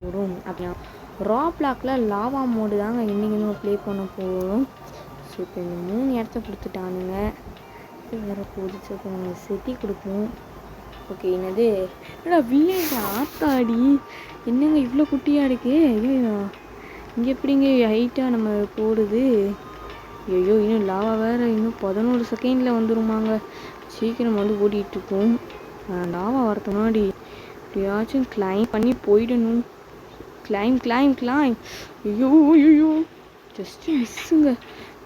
போகிறோம் அப்படின்னா ரா பிளாக்கில் லாவா மோடு தாங்க இன்றைக்கி நம்ம ப்ளே பண்ண போகிறோம். ஸோ இப்போ இந்த 3 இடத்த கொடுத்துட்டானுங்க. இது வேறு போகுது. ஸோ இப்போ நம்ம செட்டி கொடுப்போம். ஓகே என்னது என்னடா வில்லேஜ் ஆத்தாடி என்னங்க இவ்வளோ குட்டியாக இருக்கே. ஐயோ இங்கே எப்படிங்க ஹைட்டாக நம்ம போடுறது. ஐயோ இன்னும் லாவா வேறு இன்னும் 11 செகண்டில் வந்துருமாங்க. சீக்கிரம் வந்து ஓடிட்டுருக்கோம். லாவா வரது முன்னாடி எப்படியாச்சும் கிளைம் பண்ணி போயிடணும். கிளைம். ஐயோ ஜஸ்ட்டு மிஸ்ஸுங்க.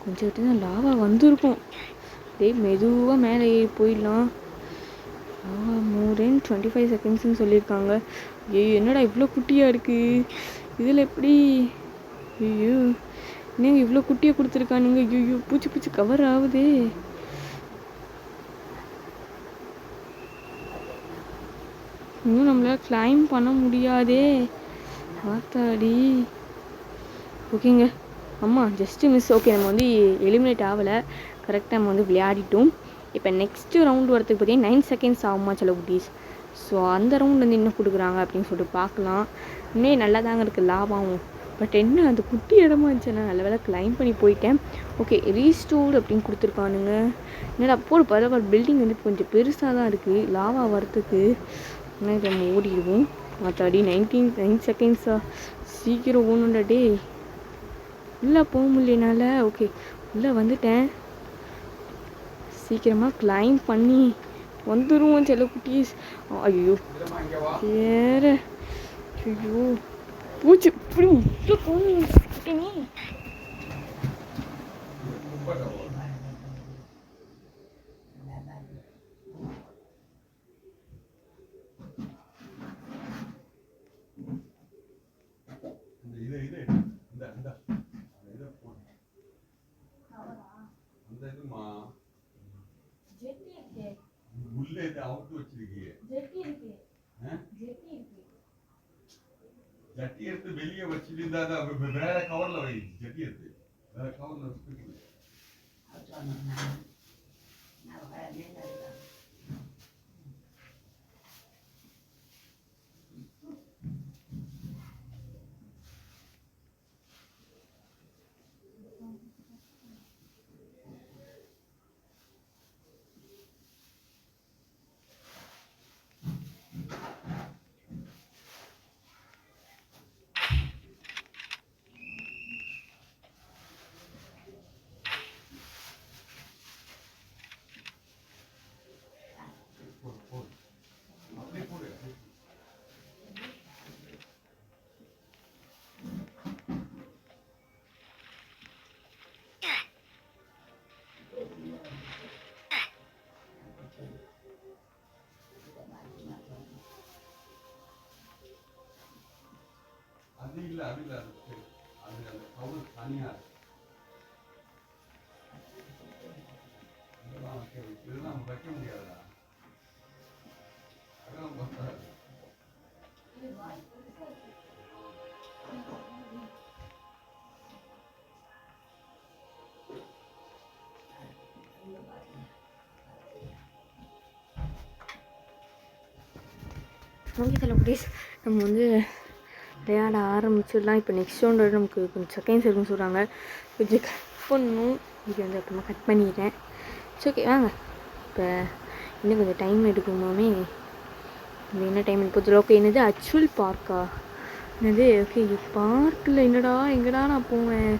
கொஞ்சம் தான் லாவா வந்திருக்கும். அப்படியே மெதுவாக மேலே ஏறி போயிடலாம். மோர் தென் 25 செகண்ட்ஸ்ன்னு சொல்லியிருக்காங்க. ஐயோ என்னடா இவ்வளோ குட்டியாக இருக்குது. இதில் எப்படி ஐயோ என்னங்க இவ்வளோ குட்டியாக கொடுத்துருக்கானுங்க. ஐயோ பூச்சி கவர் ஆகுதே. இன்னும் நம்மளால் கிளைம் பண்ண முடியாதே. ஆத்தாடி. ஓகேங்க அம்மா ஜஸ்ட்டு மிஸ். ஓகே நம்ம வந்து எலிமினேட் ஆகலை. கரெக்டாக நம்ம வந்து விளையாடிட்டோம். இப்போ நெக்ஸ்ட்டு ரவுண்டு வரதுக்கு பார்த்தீங்கன்னா 9 செகண்ட்ஸ் ஆகுமா சில குட்டீஸ். ஸோ அந்த ரவுண்ட் வந்து இன்னும் கொடுக்குறாங்க அப்படின்னு சொல்லிட்டு பார்க்கலாம். இன்னும் நல்லா தாங்க இருக்குது லாபாவும். பட் என்ன அந்த குட்டி இடமா இருந்துச்சுன்னா நல்ல வேலை கிளைம் பண்ணி போயிட்டேன். ஓகே ரீஸ்டோர்டு அப்படின்னு கொடுத்துருக்கானுங்க. என்னடா போடு பரவாயில்ல. பில்டிங் வந்து கொஞ்சம் பெருசாக தான் இருக்குது லாவா வரத்துக்கு. ஆனால் இதை நம்ம ஓடிடுவோம். மற்றாடி 9 செகண்ட்ஸா சீக்கிரம் ஓடணுண்டா டே. உள்ளே போக முடியனால ஓகே உள்ளே வந்துட்டேன். சீக்கிரமாக கிளைம் பண்ணி வந்துடுவோம் சில குட்டீஸ். ஐயோ வேறு ஐயோ பூச்சி இப்படி நீ ஜட்டி எடுத்து வெளியே வச்சிருந்தா வேற கவர்ல வை. ஜட்டி எடுத்து வேற கவர்ல வச்சு அது இல்ல அது அந்த கவுல் தனியா இதெல்லாம் வைக்க முடியாதா. அதெல்லாம் பத்தாது. ஓகே சில குட்டீஸ் நம்ம வந்து விளையாட ஆரம்பிச்சிடலாம். இப்போ நெக்ஸ்ட் ரவுண்டோட நமக்கு கொஞ்சம் செகண்ட்ஸ் இருக்குன்னு சொல்கிறாங்க. கொஞ்சம் கட் பண்ணணும். இது வந்து அப்புறமா கட் பண்ணிடுறேன். சரி ஓகே வாங்க. இப்போ இன்னும் கொஞ்சம் டைம் எடுக்குமாமே. இது என்ன டைம் எடுப்போம். ஓகே என்னது அச்சுவல் பார்க்கா என்னது. ஓகே பார்க்கில் எங்கடா நான் போவேன்.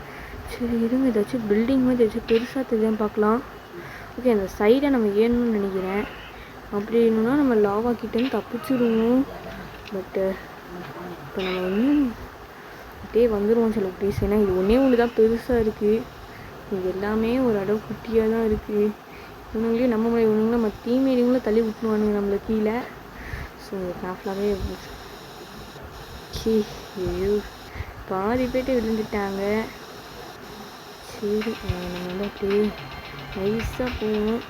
சரி இருங்க ஏதாச்சும் பில்டிங் மாதிரி ஏதாச்சும் பெருசாக தெரியாமல் பார்க்கலாம். ஓகே அந்த சைடை நம்ம ஏறணும்னு நினைக்கிறேன். அப்படி என்னன்னா நம்ம லாவா கிட்டேருந்து தப்பிச்சிடுவோம். பட்டு இப்போ நம்ம இன்னும் அப்படியே வந்துடுவோம் சில குட்டீஸ். ஏன்னா இது ஒன்று தான் பெருசாக இருக்குது. இது எல்லாமே ஒரு அளவு குட்டியாக தான் இருக்குது. இவனுங்களையும் இவனுங்களும் நம்ம டீம்மேடிங்களும் தள்ளி விட்டுருவானுங்க நம்மளை கீழே. ஸோ கேர்ஃபுல்லாகவே ஐயோ பாதி பேர்ட்டு விழுந்துட்டாங்க. சரி நம்ம வந்து அப்படியே நைஸாக போகணும்.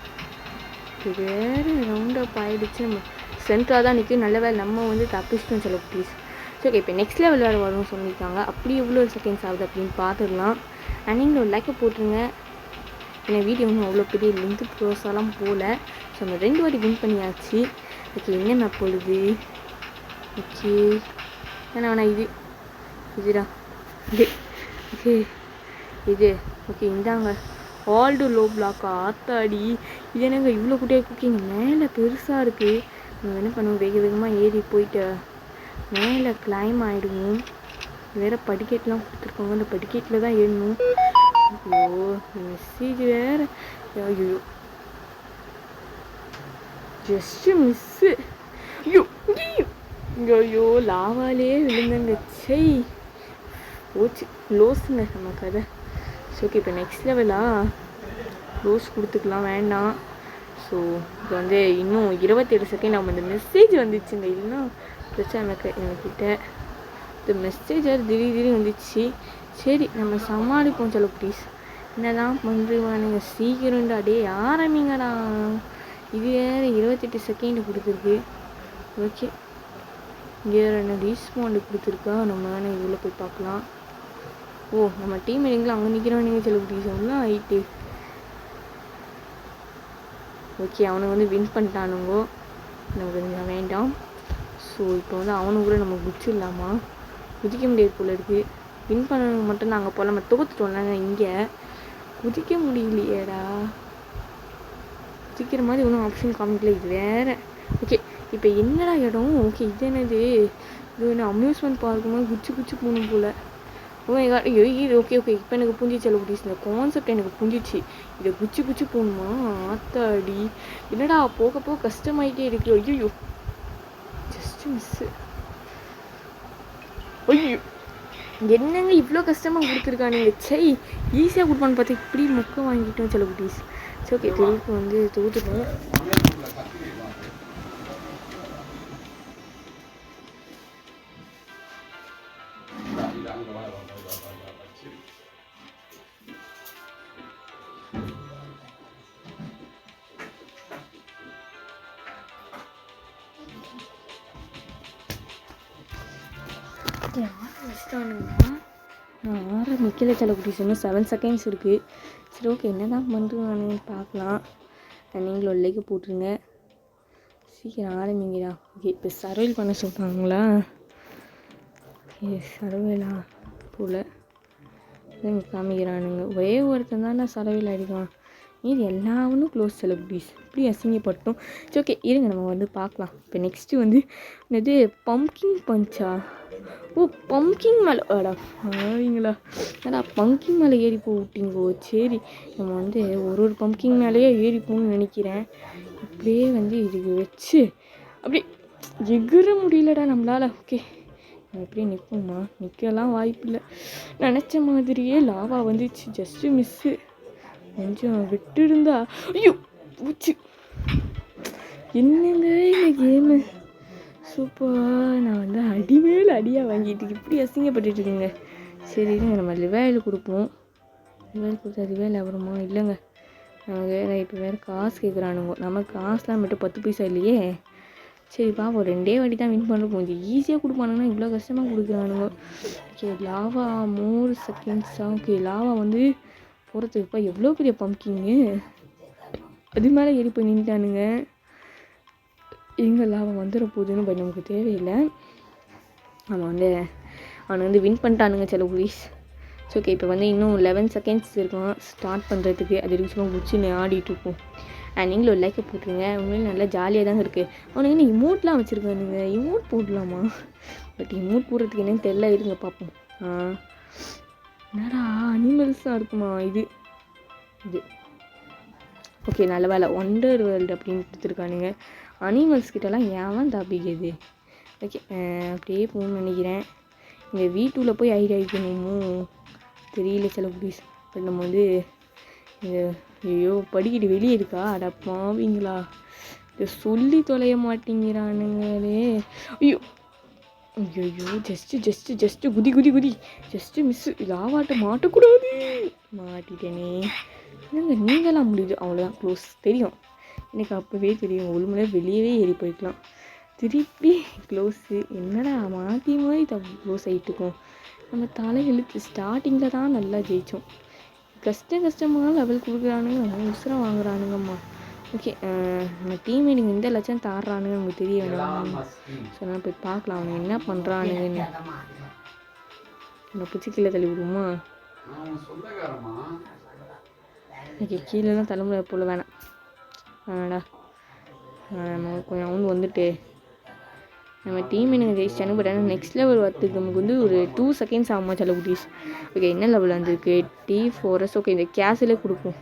இது வேறு ரவுண்ட் அப் ஆகிடுச்சு. நம்ம சென்டராக தான் நிற்கும். நல்ல வேலை நம்ம வந்து தப்பிச்சிட்டோம் சில குட்டீஸ். ஸோ ஓகே இப்போ நெக்ஸ்ட் லெவல் வேறு வரும்னு சொல்லியிருக்காங்க. அப்படி எவ்வளோ செகண்ட்ஸ் ஆகுது அப்படின்னு பார்த்துடலாம். அண்ட் நீங்கள் ஒரு லைக்கை போட்டுருங்க. ஏன்னா வீடியோ ஒன்றும் அவ்வளோ பெரிய லென்த்து ப்ரோஸாலாம் போகல. ஸோ நம்ம 2 வாட்டி வின் பண்ணியாச்சு. ஓகே என்ன மேப் போடுது. ஓகே வேணாம் இதுடா இது ஓகே இது ஓகே இந்தாங்க ஆல்டு லோ பிளாக்கா ஆத்தாடி இது என்னங்க இவ்வளோ குட்டியாக குக்கிங்க மேலே பெருசாக இருக்குது. நம்ம என்ன பண்ணுவோம், வேக வேகமாக ஏறி போயிட்டு மேலே கிளைம் ஆகிடுவோம். வேறு படிக்கட்டெலாம் கொடுத்துருக்காங்க, அந்த படிக்கட்டில் தான் ஏறணும். ஐயோ மெசேஜ் வேறு, ஐயோ ஜஸ்ட்டு மிஸ்ஸு. ஐயோ ஐயோ லாவாலே விழுந்தங்க. செய் போச்சு க்ளோஸுங்க நம்ம கதை. ஸோ ஓகே இப்போ நெக்ஸ்ட் லெவலாக க்ளோஸ் கொடுத்துக்கலாம், வேண்டாம். ஸோ இப்போ வந்து இன்னும் 27 செகண்ட் நம்ம இந்த மெசேஜ் வந்துச்சுங்க. இல்லைன்னா பிரச்சனை என்கிட்ட இந்த மெசேஜ் திடீர்னு வந்துச்சு. சரி நம்ம சமாளிப்போம். சொல்ல ப்ளீஸ் என்னதான் பண்ணுவானுங்க, சீக்கிரம் அடே ஆரம்பிங்கடா. இது வேறு 28 செகண்ட் கொடுத்துருக்கு. ஓகே இங்கே என்ன ரீஸ்பாண்டு கொடுத்துருக்கா, நம்ம வேணால் இதில் போய் பார்க்கலாம். ஓ நம்ம டீம் எங்களை அங்கே நிற்கிறவனுங்க சொல்ல ப்ளீஸ் ஒன்றும் ஆயிட்டு. ஓகே அவனுங்க வந்து வின் பண்ணிட்டானுங்கோ, நமக்கு வேண்டாம். ஸோ இப்போ வந்து அவனு கூட நம்ம குதிச்சிடலாமா, குதிக்க முடியாது போல இருக்குது. வின் பண்ணவங்க மட்டும் நாங்கள் போல் நம்ம தோத்துட்டோம்லாங்க. இங்கே குதிக்க முடியலையேடா, குதிக்கிற மாதிரி ஒன்றும் ஆப்ஷன் காமிக்கல. இது வேறு ஓகே இப்போ என்னடா இடம். ஓகே இது என்னது, இது என்ன அம்யூஸ்மெண்ட் பார்க்கும்போது குச்சி போகணும் போல். இது ஓகே இப்போ எனக்கு புரிஞ்சிச்சு. அளவு இந்த கான்செப்ட் எனக்கு புரிஞ்சிச்சு. இதை குச்சி போகணுமா, ஆத்தாடி என்னடா போக போக கஷ்டமாயிட்டே இருக்கு. ஐயோ ஜஸ்ட்டு மிஸ்ஸு. ஐயோ என்னங்க இவ்வளோ கஷ்டமாக கொடுத்துருக்கானுங்க. சரி ஈஸியாக கொடுப்பான்னு பார்த்து இப்படி மொக்க வாங்கிட்டோம் சில குட்டீஸ். சரி ஓகே திருப்பி வந்து தோத்துட்டோம். நான் ஆரம்பிக்கல சில குட்டீஸ், இன்னும் 7 செகண்ட்ஸ் இருக்குது. சரி ஓகே என்ன தான் பண்ணுறானு பார்க்கலாம். நீங்களும் லைக் போட்டுருங்க, சீக்கிரம் ஆரம்பிங்கடா. ஓகே இப்போ சர்வைல் பண்ண சொல்கிறாங்களா, ஓகே சர்வைலா போல் காமிக்கிறானுங்க. ஒரே ஒருத்தன் தான் நான் சர்வைல் அடிக்கலாம், இது எல்லாவனும் க்ளோஸ் செலிபிரிட்டிஸ் இப்படி அசிங்கப்பட்டோம். சரி ஓகே இருங்க நம்ம வந்து பார்க்கலாம். இப்போ நெக்ஸ்ட்டு வந்து என்னது பம்கின் பஞ்சா. ஓ பம்கின் மேலே ஆடா ஆவீங்களா, ஏடா பம்கின் மேலே ஏறி போட்டிங்கோ. சரி நம்ம வந்து ஒரு பம்கின் மேலேயே ஏறி போகணும்னு நினைக்கிறேன். இப்படியே வந்து இதுக்கு வச்சு அப்படி எகிற முடியலடா நம்மளால். ஓகே அப்படியே நிற்போமா, நிற்கலாம் வாய்ப்பு இல்லை. நினச்ச மாதிரியே லாவா வந்துச்சு, ஜஸ்ட்டு மிஸ்ஸு. கொஞ்சம் விட்டு இருந்தா ஐயோ பூச்சி. என்னங்க இந்த கேமு சூப்பர். நான் வந்து அடி மேலே அடியாக வாங்கிட்டு இப்படி அசிங்கப்பட்டுட்டு இருக்கேங்க. சரி இருங்க நம்ம ரிவைல் கொடுப்போம். ரிவைல் கொடுத்தா ரிவைல் அப்புறமா இல்லைங்க, நமக்கு வேறு இப்போ வேறு காசு கேட்குறானுங்க. நமக்கு காசுலாம் மட்டும் 10 பைசா இல்லையே. சரி பாப்போம், 2 வாட்டி தான் வின் பண்ண கொஞ்சம் ஈஸியாக கொடுப்பானுங்கன்னா இவ்வளோ கஷ்டமாக கொடுக்குறானுங்க. ஓகே லாவா 3 செகண்ட்ஸா. ஓகே லாவா வந்து போகிறதுக்குப்பா எவ்வளோ பெரிய பம்கிங்கு, அது மேலே ஏறி போய் நின்ட்டானுங்க. எங்கே லாபம் வந்துட போகுதுன்னு பட் நமக்கு தேவையில்லை. நம்ம வந்து அவனை வந்து வின் பண்ணிட்டானுங்க சில புலீஸ். ஸோ ஓகே இப்போ வந்து இன்னும் 11 செகண்ட்ஸ் இருக்கும் ஸ்டார்ட் பண்ணுறதுக்கு. அது வரைக்கும் சும்மா முடிச்சுன்னு ஆடிட்டுருப்போம். நீங்களும் ஒரு லைக்கை போட்டுருங்க. உண்மையிலே நல்லா ஜாலியாக தாங்க இருக்குது. அவனுக்கு என்ன இமோட்லாம் வச்சுருக்கானுங்க, இமோட் போடலாமா, பட் இமோட் போடுறதுக்கு என்னன்னு தெரியல. இருங்க பார்ப்போம். என்னடா அனிமல்ஸாக இருக்குமா இது ஓகே நல்ல வேலை ஒண்டர் வேர்ல்டு அப்படின்னு கொடுத்துருக்கானுங்க. அனிமல்ஸ் கிட்டலாம் ஏன் தப்பிக்குது. ஓகே அப்படியே போகணும்னு நினைக்கிறேன். இங்கே வீட்டுக்குள்ளே போய் ஐடியா வைக்கணுமோ தெரியல சில ப்ளீஸ். பட் நம்ம வந்து இந்த ஐயோ படிக்கிட்டு வெளியே இருக்கா, அட பாவீங்களா, இதை சொல்லி தொலைய மாட்டேங்கிறானுங்களே. ஐயோ ஐயோ ஜஸ்ட்டு குதி ஜஸ்ட்டு மிஸ்ஸு. லாவாட்ட மாட்டக்கூடாது, மாட்டிட்டேனே. என்னங்க நீங்களாம் முடியுது, அவ்வளோதான் க்ளோஸ். தெரியும் எனக்கு அப்போவே தெரியும், ஒரு மணி நேரம் வெளியவே ஏறி போய்க்கலாம். திருப்பி க்ளோஸு என்னடா மாற்றி மாதிரி க்ளோஸ் ஆகிட்டுருக்கோம். நம்ம தலை எழுத்து ஸ்டார்டிங்கில் தான் நல்லா ஜெயித்தோம். கஷ்டமான லெவல் கொடுக்குறானுங்க, நம்ம உசுரம் வாங்குறானுங்கம்மா. ஓகே நம்ம டீம் மீட்டிங் இந்த லட்சம் தாடுறானுங்க நமக்கு தெரிய வேணும். ஸோ நான் போய் பார்க்கலாம் அவனுங்க என்ன பண்ணுறானுங்கன்னு. நம்ம பிடிச்சி கீழே தள்ளி விடுவோமா? ஓகே கீழேலாம் தலைமுறை போல் வேணாம். வேணாடா நம்ம கொஞ்சம் அவங்க வந்துட்டு நம்ம டீம் எனக்கு ஜெயிச்சிட்டானு. பட் ஆனால் நெக்ஸ்ட் லெவல் வரத்துக்கு நமக்கு வந்து ஒரு 2 செகண்ட்ஸ் ஆகுமா சில குட்டீஸ். ஓகே என்ன லெவல் வந்துருக்கு T4S. ஓகே இந்த கேஸிலே கொடுப்போம்,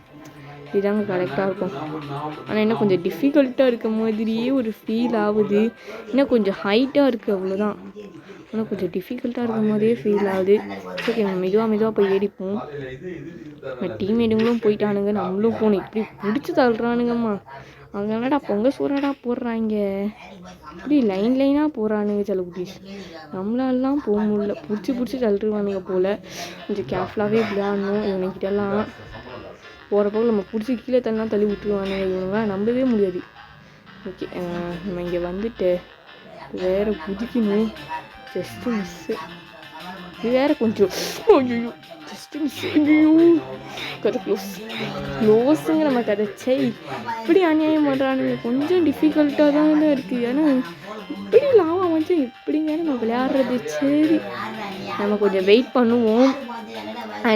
இதுதாங்க கரெக்டாக இருக்கும். ஆனால் இன்னும் கொஞ்சம் டிஃபிகல்ட்டாக இருக்க மாதிரியே ஒரு ஃபீல் ஆகுது. இன்னும் கொஞ்சம் ஹைட்டாக இருக்குது அவ்வளோதான். ஆனால் கொஞ்சம் டிஃபிகல்ட்டாக இருக்க மாதிரியே ஃபீல் ஆகுது. ஓகே மெதுவாக போய் ஏறிப்போம். நம்ம டீம்மேட்டுங்களும் போயிட்டானுங்க, நம்மளும் போகணும். இப்படி பிடிச்சி தள்ளுறானுங்கம்மா. அவங்க என்னடா பொங்க சூறடா போடுறாங்க, இப்படி லைனாக போகிறானுங்க சில குட்டீஸ். நம்மளாலாம் போக முடியல, பிடிச்சி தள்ளுருவானுங்க போல். கொஞ்சம் கேர்ஃபுல்லாகவே விளையாடணும். இவனுக்கிட்டலாம் போகிறப்போ நம்ம பிடிச்சி கீழே தள்ளி விட்டுருவானுங்க. இவனுங்க நம்பவே முடியாது. ஓகே நம்ம இங்கே வந்துட்டு வேறு குதிக்கணும். ஜஸ்ட்டு மிஸ்ஸு, இது வேறு கொஞ்சம் ஐயோ ஜஸ்ட்டு மிஸ். ஐயோ கதை க்ளோஸுங்க நம்ம கதை. இப்படி அநியாயம் பண்ணுறானுங்க. கொஞ்சம் டிஃபிகல்ட்டாக தான் இருக்குது. ஏன்னா இப்படி லாவா கொஞ்சம் எப்படிங்க நம்ம விளையாடுறது. சரி நம்ம கொஞ்சம் வெயிட் பண்ணுவோம்.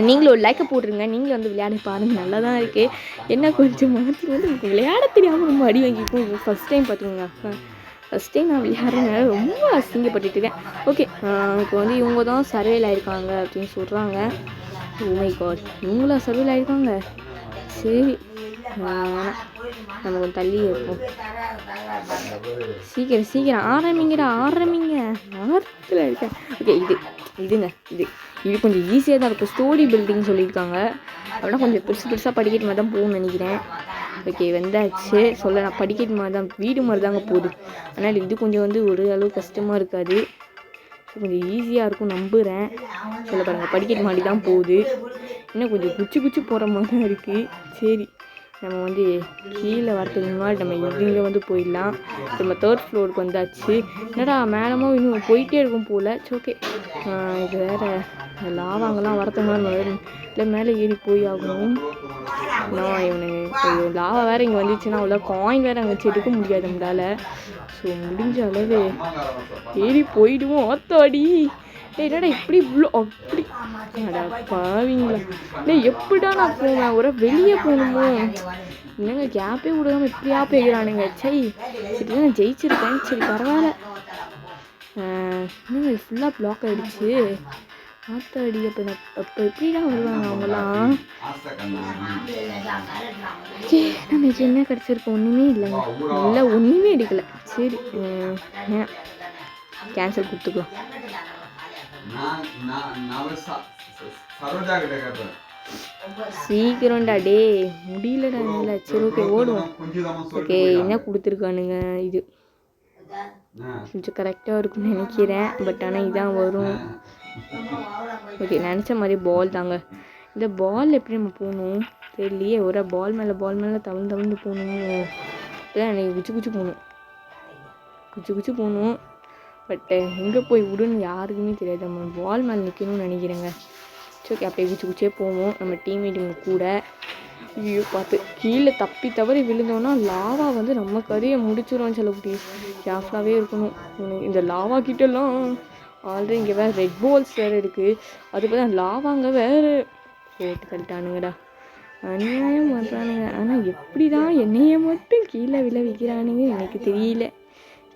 நீங்களும் ஒரு லைக்கை போட்டுருங்க, நீங்களும் வந்து விளையாடி பாருங்கள், நல்லா தான் இருக்குது. என்ன கொஞ்சம் மாற்றி வந்து எனக்கு விளையாட தெரியாமல் ரொம்ப அடி வாங்கிப்போம். ஃபஸ்ட் டைம் பார்த்துக்கோங்க, ஃபஸ்ட் டைம் நான் விளையாடுறதுனால ரொம்ப அசிங்கப்பட்டுட்டு இருக்கேன். ஓகே இப்போ வந்து இவங்க தான் சர்வேல் ஆகிருக்காங்க அப்படின்னு சொல்கிறாங்க. ஓ மை காட், இவங்களா சர்வேல் ஆகிருக்காங்க? சரி நம்ம கொஞ்சம் தள்ளி இருப்போம். சீக்கிரம் ஆரம்பிங்க ஆரத்தில் இருக்கேன். ஓகே இது கொஞ்சம் ஈஸியாக தான் இருக்கும். ஸ்டோரி பில்டிங் சொல்லியிருக்காங்க. அப்படின்னா கொஞ்சம் பெருசாக படிக்கட்டு மாதிரி தான் போகணும்னு நினைக்கிறேன். ஓகே வந்தாச்சு. நான் படிக்கட்டு மாதிரி தான், வீடு மாதிரி தாங்க போகுது. அதனால் இது கொஞ்சம் வந்து ஒரு அளவு கஷ்டமாக இருக்காது, கொஞ்சம் ஈஸியாக இருக்கும் நம்புகிறேன். பாருங்கள் படிக்கட்டு மாதிரி தான் போகுது. இன்னும் கொஞ்சம் குச்சி போகிற மாதிரி தான் இருக்குது. சரி நம்ம வந்து கீழே வரதுக்கு முன்னாடி நம்ம இங்கே வந்து போயிடலாம். நம்ம 3rd ஃப்ளோருக்கு வந்தாச்சு. என்னடா மேலமும் இன்னும் போயிட்டே இருக்கும் போல். ஓகே இது வேறு லாவாங்கெல்லாம் வரதுக்கு முன்னாடி இல்லை மேலே ஏறி போய் ஆகணும். நான் இவனுங்க லாவா வேறு இங்கே வந்துச்சுன்னா அவ்வளோ காயின் வேறு அங்கே வச்சு எடுக்க முடியாது நம்மளால். ஸோ முடிஞ்ச அளவு ஏறி போயிடுவோம். ஆத்தாடி என்னடா இப்படி இவ்வளோ அப்படி அடா பாவீங்களா. இல்லை எப்படிடா நான் போவேன், ஒரு வெளியே போகணுமோ என்னங்க, கேப்பே விடாம இப்படியா போய்கிறானுங்க. இப்படிதான் நான் ஜெயிச்சிருக்கேன். சரி பரவாயில்ல. என்னங்க ஃபுல்லாக பிளாக் ஆகிடுச்சு. ஆத்தாடி அப்போ எப்படிடா வருவாங்க அவங்களாம். நமக்கு என்ன கிடச்சிருக்கு, ஒன்றுமே இல்லைங்க. இல்லை ஒன்றுமே எடுக்கலை. சரி கேன்சல் கொடுத்துக்கலாம். சீக்கிரம்டா டே, முடியலடா என்னால. சரி ஓகே ஓடுவோம். ஓகே என்ன கொடுத்துருக்கானுங்க, இது கொஞ்சம் கரெக்டாக இருக்குன்னு நினைக்கிறேன். பட் ஆனால் இதான் வரும். ஓகே நினச்ச மாதிரி பால் தாங்க. இந்த பால் எப்படி நம்ம போகணும் தெரியலையே. ஒரு பால் மேலே தவிர்ந்து போகணும். இப்போதான் எனக்கு குச்சி போகணும். பட் எங்கே போய் விடுன்னு யாருக்குமே தெரியாது. நம்ம பால் மேலே நிற்கணும்னு நினைக்கிறேங்க. ஓகே அப்படியே குச்சியே போவோம் நம்ம டீம்மேட்டுங்க கூட. ஐயோ பார்த்து கீழே தவறி விழுந்தோன்னா லாவா வந்து நம்ம கதையை முடிச்சிடும். சில குட்டி கேர்ஃபுல்லாகவே இருக்கணும். இந்த லாவா கிட்டலாம் ஆல்ரெடி இங்கே வேறு ரெட் பால்ஸ் வேறு இருக்குது. அது தான் லாவாங்க வேறு போட்டு கழிட்டானுங்கடா. அநியாயம் பண்ணுறானுங்க. ஆனால் எப்படி தான் என்னையை மட்டும் கீழே விளைவிக்கிறானுங்க எனக்கு தெரியல.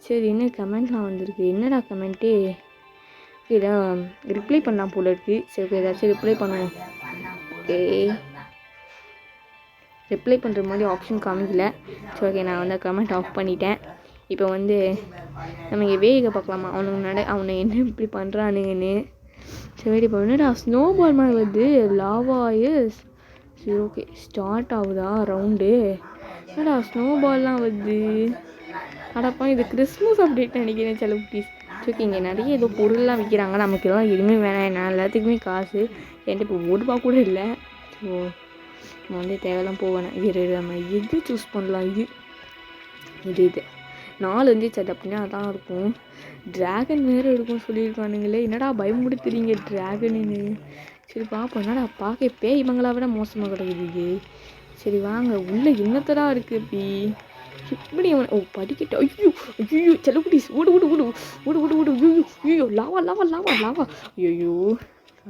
சரி என்ன கமெண்ட்லாம் வந்திருக்கு, என்னடா கமெண்ட்டு, இதான் ரிப்ளை பண்ணலாம் போல இருக்குது. சரி ஓகே ஏதாச்சும் ரிப்ளை பண்ணுவோம். ஓகே ரிப்ளை பண்ணுற மாதிரி ஆப்ஷன் காமிக்கல. சரி ஓகே நான் வந்து கமெண்ட் ஆஃப் பண்ணிட்டேன். இப்போ வந்து நம்ம இங்கே வேக பார்க்கலாமா அவனை என்ன இப்படி பண்ணுறானுங்கன்னு. சரி இப்போ என்னடா ஸ்னோ பால் மாதிரி வருது, லாவாயஸ். சரி ஓகே ஸ்டார்ட் ஆகுதா ரவுண்டு. என்னடா ஸ்னோ பால்லாம் வருது. அடப்பா இது கிறிஸ்மஸ் அப்டேட் நினைக்கிறேன் சில குட்டீஸ். ஓகே இங்கே நிறைய ஏதோ பொருள்லாம் விற்கிறாங்க. நமக்கு எல்லாம் எதுவுமே வேணாம், நான் எல்லாத்துக்குமே காசு என்கிட்ட இப்போ ₹1 கூட இல்லை. ஸோ நம்ம வந்து தேவையெல்லாம் போவேன். இது நம்ம எது சூஸ் பண்ணலாம். இது 4 இருந்துச்சு. அது அப்படின்னா அதான் இருக்கும். ட்ராகன் வேறு இருக்கும்னு சொல்லியிருக்கானுங்களே. என்னடா பயமுடுத்துறீங்க ட்ராகனுன்னு. சரி பார்ப்போம். என்னடா பார்க்க பேய் இவங்களா விட மோசமாக கிடக்குது. இது சரி வாங்க, உள்ளே என்னத்தடா இருக்குது இப்படி இப்படி அவன் ஓ படிக்கட்டு. ஐயோ ஐயோ செல்லக்குட்டீஸ், ஓடு ஓடு ஓடு ஓடு ஓடு ஓடு. ஐயோ ஐயோ லாவா லாவா லாவா லாவா. ஐயோ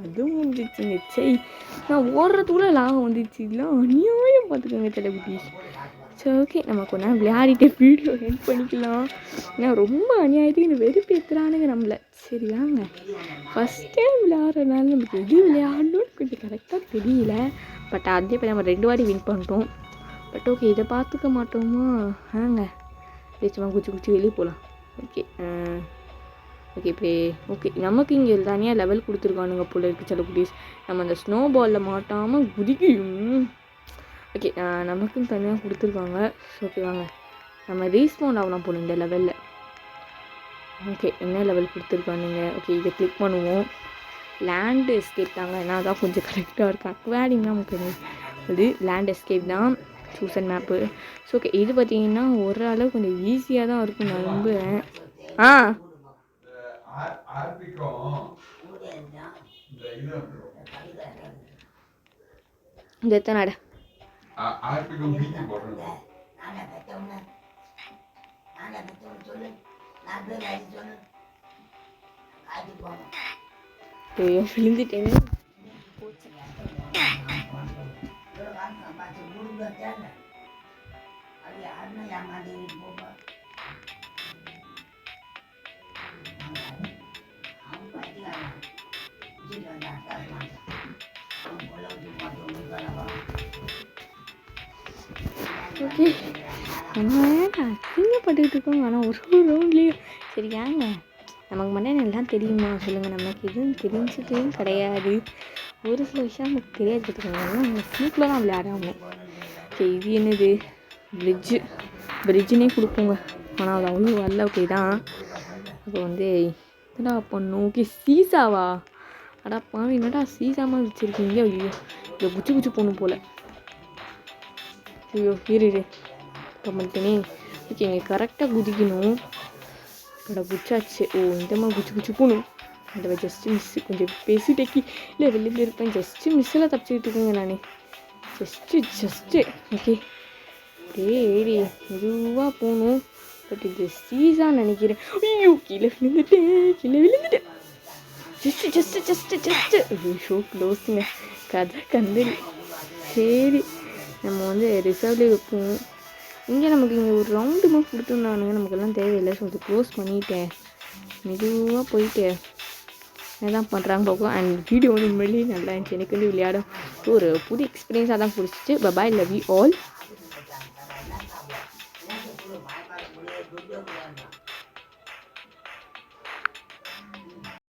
அதுவும் வந்துச்சுங்க. சரி நான் ஓடுறதுக்குள்ள லாபம் வந்துச்சு. இல்லை அநியாயம் பார்த்துக்கோங்க செல்லக்குட்டீஸ். சரி ஓகே, நம்ம கொஞ்ச நேரம் விளையாடிட்டு வீடியோ எண்ட் பண்ணிக்கலாம். ஏன்னா ரொம்ப அநியாயத்துக்கு இந்த வெறுப்பேற்றுறானுங்க நம்மளை. சரி வாங்க, ஃபஸ்ட் டைம் விளையாடுறதுனால நமக்கு எது விளையாடணும்னு கொஞ்சம் கரெக்டாக தெரியல. பட் அதே போய் நம்ம 2 வாட்டி வின் பண்ணிட்டோம். பட் ஓகே, இதை பார்த்துக்க மாட்டோமா? வாங்க சும்மா குச்சி குச்சி வெளியே போகலாம். ஓகே ஓகே இப்படி ஓகே, நமக்கு இங்கே தனியாக லெவல் கொடுத்துருக்கானுங்க போல இருக்குது செல்லக்குட்டீஸ். நம்ம அந்த ஸ்னோ பாலில் மாட்டாமல் குதிக்கும். ஓகே நமக்கும் தனியாக கொடுத்துருக்காங்க. ஓகே வாங்க, நம்ம ரீஸ்பாண்ட் ஆகலாம் போகணும் இந்த லெவலில். ஓகே என்ன லெவல் கொடுத்துருக்கானுங்க? ஓகே இதை கிளிக் பண்ணுவோம். லேண்ட் எஸ்கேப் தாங்க, ஏன்னா அதான் கொஞ்சம் கரெக்டாக இருக்கும். அக்வாரிங் தான் நமக்கு இது லேண்ட் எஸ்கேப் தான். சூசன் மேப்பு. ஸோ ஓகே, இது பார்த்தீங்கன்னா ஓரளவு கொஞ்சம் ஈஸியாக தான் இருக்கும் நான் நம்புகிறேன். இந்த எத்தனை நட விழுந்துட்டேன். ஓகே நம்ம அசிங்கப்பட்டுக்கிட்டு இருக்கோங்க. ஆனால் ஒரு ரவுண்ட்லேயும் சரி ஏங்க நமக்கு மட்டும் எல்லாம் தெரியுமா சொல்லுங்கள்? நமக்கு எதுவும் தெரிஞ்சதும் கிடையாது. ஒரு சில விஷயம் நமக்கு தெரியாது பார்த்துக்கோங்க. நம்ம சிம்பிளாக தான் விளையாடாமே. ஓகே இது என்னது? பிரிட்ஜுனே கொடுப்போங்க. ஆனால் அது அவ்வளோ வரல. ஓகே தான் அப்போ வந்து என்னடா பண்ணும்? ஓகே சீசாவா? அடாப்பா என்னடா சீசாமல் வச்சுருக்கீங்க? ஐயோ இதை குச்சி குச்சி போகணும் போல். ஐயோ இரு இப்போ பண்ணிட்டேனே. ஓகே இங்கே கரெக்டாக குதிக்கணும். கடை குச்சாச்சு. ஓ இந்த மாதிரி குச்சி குச்சி போகணும். அதை ஜஸ்ட்டு மிஸ்ஸு கொஞ்சம் பேசிட்டேக்கி இல்லை வெளியில் இருப்பேன். ஜஸ்ட்டு மிஸ்ஸெல்லாம் தப்பிச்சுக்கிட்டு இருக்கேங்க நான். ஜஸ்ட்டு ஓகே அப்படியே ஏறி மெதுவாக போகணும். பட் இது சீசான்னு நினைக்கிறேன். ஐயோ கீழே விழுந்துட்டேன். ஜஸ்ட்டு ஐயோ ஷோ க்ளோஸுங்க. கதை கந்தரி. சரி நம்ம வந்து ரிசர்வ்லேயே வைப்போம். இங்கே நமக்கு இங்கே ஒரு ரவுண்டு மாதிரி கொடுத்துருந்தானுங்க. நமக்கெல்லாம் தேவையில்லை. ஸோ அதை க்ளோஸ் பண்ணிவிட்டேன். மெதுவாக போயிட்டு என்னதான் பண்ணுறாங்க பார்ப்போம். அண்ட் வீடியோ வந்து உண்மையிலேயே நல்லா இருந்துச்சு. எனக்கு வந்து விளையாட ஒரு புது எக்ஸ்பீரியன்ஸாக தான் பிடிச்சிச்சு. பாய், லவ் யூ ஆல்.